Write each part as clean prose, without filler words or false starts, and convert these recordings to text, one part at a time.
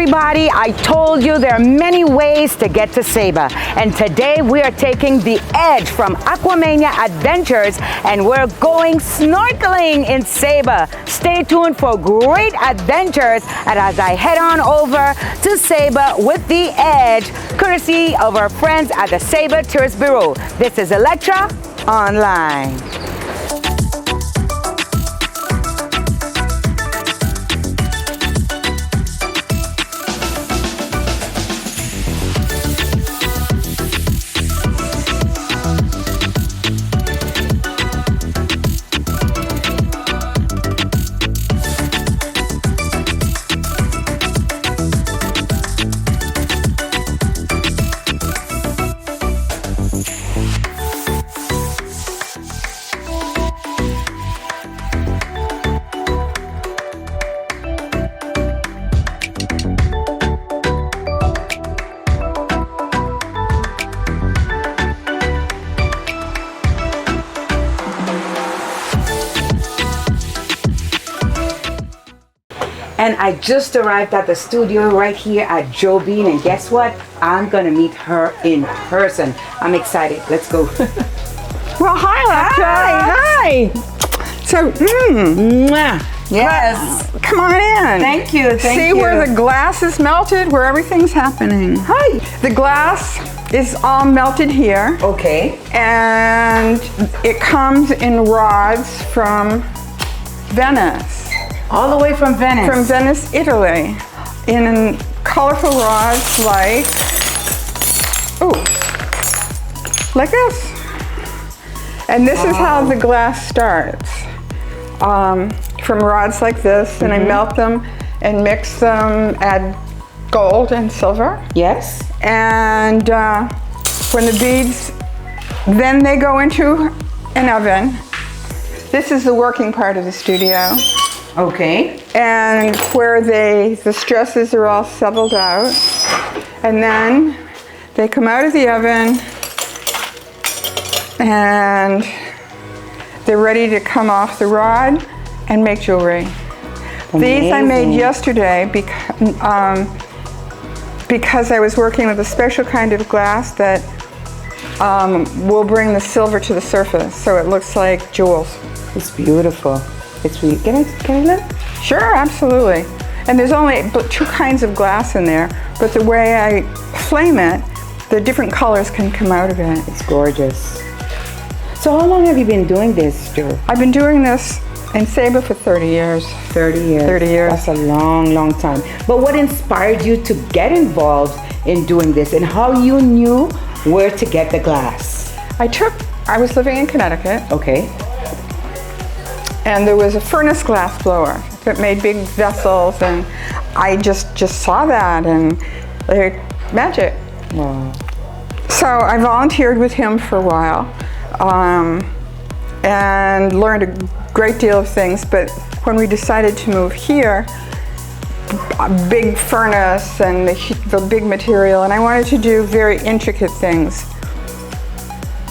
everybody, I told you there are many ways to get to Saba. And today we are taking the edge from Aquamania Adventures and we're going snorkeling in Saba. Stay tuned for great adventures and as I head on over to Saba with the edge, courtesy of our friends at the Saba Tourist Bureau. This is Elektra Online. And I just arrived at the studio right here at Joe Bean, and guess what? I'm gonna meet her in person. I'm excited. Let's go. Well, hi, Elektra. Hi. So, Yes. Come on in. Thank you. See where the glass is melted, where everything's happening. Hi. The glass is all melted here. Okay. And it comes in rods from Venice. All the way from Venice. From Venice, Italy. In colorful rods like this. And this is how the glass starts. From rods like this, and I melt them and mix them, add gold and silver. Yes. And when the beads, then they go into an oven. This is the working part of the studio. Okay. And where the stresses are all settled out. And then they come out of the oven and they're ready to come off the rod and make jewelry. Amazing. These I made yesterday because I was working with a special kind of glass that will bring the silver to the surface so it looks like jewels. It's beautiful. It's really, can I look? Sure, absolutely. And there's only two kinds of glass in there, but the way I flame it, the different colors can come out of it. It's gorgeous. So how long have you been doing this, Joe? I've been doing this in Saba for 30 years. 30 years. 30 years. That's a long, long time. But what inspired you to get involved in doing this and how you knew where to get the glass? I was living in Connecticut. Okay. And there was a furnace glass blower that made big vessels, and I just saw that and like magic. Wow. So I volunteered with him for a while and learned a great deal of things, but when we decided to move here, a big furnace and the big material, and I wanted to do very intricate things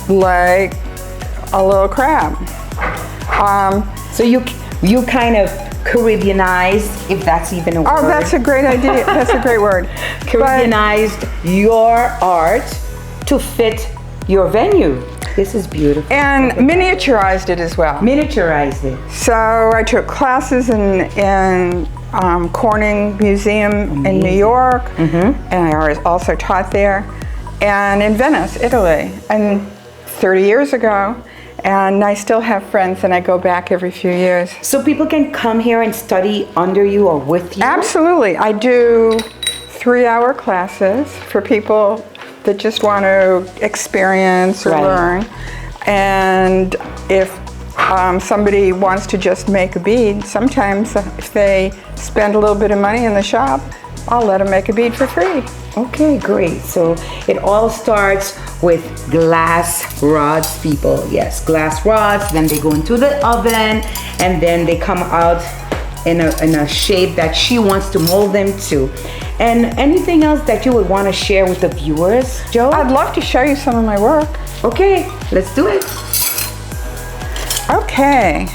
like a little crab. So you kind of Caribbeanized, if that's even a word. Oh, that's a great idea. That's a great word. Caribbeanized your art to fit your venue. This is beautiful. And miniaturized it as well. Miniaturized it. So I took classes in Corning Museum in New York, and I also taught there, and in Venice, Italy, and 30 years ago. And I still have friends, and I go back every few years. So people can come here and study under you or with you? Absolutely. I do 3-hour classes for people that just want to experience or learn. And if somebody wants to just make a bead, sometimes if they spend a little bit of money in the shop, I'll let them make a bead for free. Okay, great. So it all starts with glass rods, people. Yes, glass rods, then they go into the oven, and then they come out in a shape that she wants to mold them to. And anything else that you would want to share with the viewers, Joe? I'd love to show you some of my work. Okay, let's do it. Okay.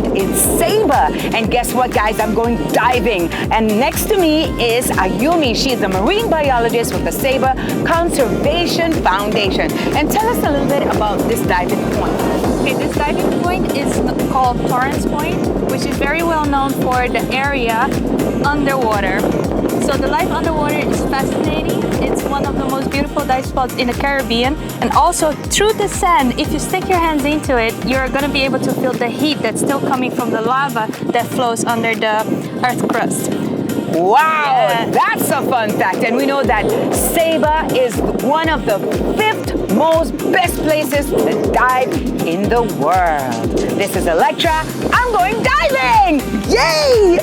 point in Saba. And guess what, guys? I'm going diving. And next to me is Ayumi. She is a marine biologist with the Saba Conservation Foundation. And tell us a little bit about this diving point. Okay, this diving point is called Torrance Point, which is very well known for the area underwater. So the life underwater is fascinating. It's one of the most beautiful dive spots in the Caribbean. And also through the sand, if you stick your hands into it, you're going to be able to feel the heat that's still coming from the lava that flows under the earth crust. Wow, that's a fun fact. And we know that Saba is one of the 5th most best places to dive in the world. This is Elektra. I'm going diving! Yay!